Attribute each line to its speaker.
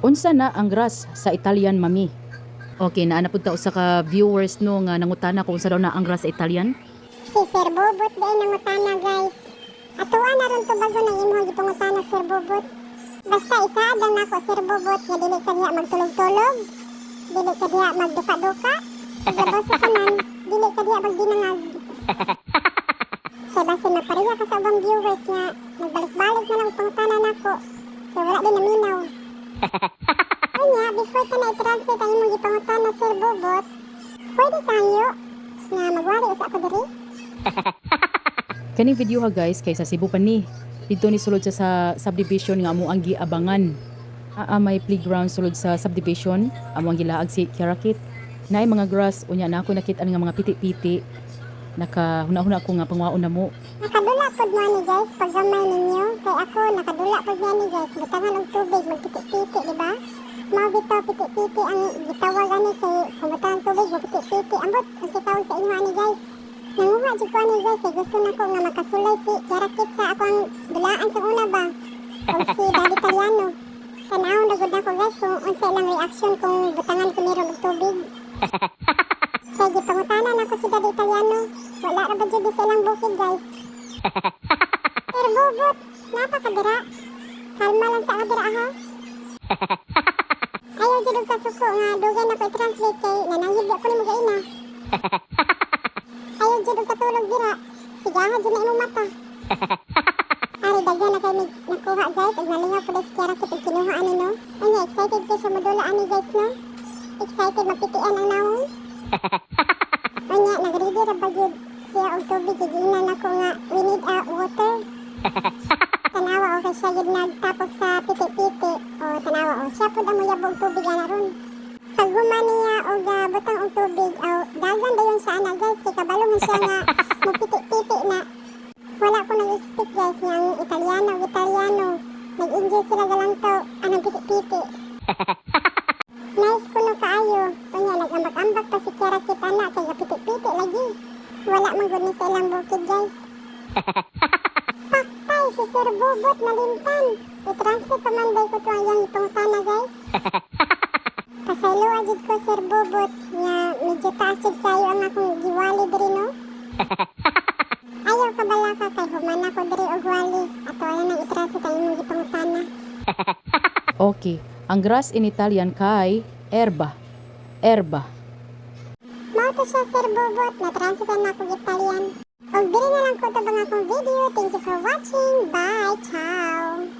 Speaker 1: Unsa na ang grass sa Italian, mami? Okay, naa na pud ta usa ka viewers no nga nangutana kung unsa daw na ang grass sa Italian.
Speaker 2: Si Sir Bobot day nangutana guys. Atuan na ron to bago nang imong gipangutana Sir Bobot. Basta isaad lang nako Sir Bobot nga dili ka diha magtulog-tulog. Dili ka diha magduka-duka. Labas sa kanan, dili ka diha magdinangag. Kaya basta mapareha ka sa ubang viewers nga nagbalik-balik na lang pangutana nako. Kaya wala din naminaw. Kanya, before ka na i-translate ang imong gipangutana Sir Bobot, pwede kanyo nga magwari usa ako diri.
Speaker 1: Kaning video ha guys kay sa Cebu pa ni. Dito ni sulod sa subdivision nga amo ang giabangan. May playground sulod sa subdivision, amo ang gilaag si Kirakit. Naay mga grass unya na ako nakita nga mga piti-piti. Nakahuna-huna ko nga pangwaon na mo.
Speaker 2: Nakadula pod mo ni guys pag gamay ninyo. Kay ako nakadula pod ni guys. Butangan og tubig magpiti-piti, di ba? Mao bitaw piti-piti ang gitawag ani kay kumutan tubig magpiti-piti. Ambot ang sitawag sa inyo ani guys. Nanguha jud ko ani guys kay gusto nako nga makasulay si Kirakit sa akong dulaan sa una ba. O si Daddy Italiano. Tanawon na gud nako guys kung unsa lang reaction kung butangan ko niro og tubig. Kaya gipangutanan ako si Daddy Italiano. Wala na ba dyan sa ilang bukid guys? Sir Bobot, napakadira. Kalma lang sa kadira ha. Ayaw dyan ang kasuko nga dugay na ko i-translate kay nanayib di ako ni mga ina. Ayaw dyan ang katulog dira. Sigahan dyan na imong mata. Ari dagyan na kayo nakuha guys. Ug nalingaw po na si Kirakit ang kinuha ani no. Ay excited kayo sa modula ani guys no. Excited mapitian ang naong. Anya, nag-ready ra ba yun siya og tubig, giginan ako nga, we need water. Tanawa o kay siya yun nagtapok sa piti-piti. O tanawa o, siya po na mo yabog tubig na ron. Pag niya o butang og tubig, o dagan dayon siya na guys, kay kabalungan siya nga magpiti-piti na. Wala ko nag-speak guys nga ang Italiano. Nag-enjoy sila galang to, anong piti-piti. Nice kuno kaayo. Kanya nag-ambak-ambak pa si Kirakit anak kay kapiti-piti lagi. Wala man gud ni sa ilang bukid guys. Paktay si Sir Bobot nalimtan. I-translate pamanday ko to ang iyang ipangutana guys. Pasaylo ajud ko Sir Bobot nga medyo taas jud kayo ang akong giwali diri no. Ayaw ka bala ka kay human ako diri og wali. Ato ayan ang i-translate ang imong gipangutana.
Speaker 1: Okay, ang grass in Italian kay erba. Erba.
Speaker 2: Mao to siya Sir Bobot, na-translate na ako Italian. Og diri na lang ko ito bang akong video. Thank you for watching. Bye! Ciao!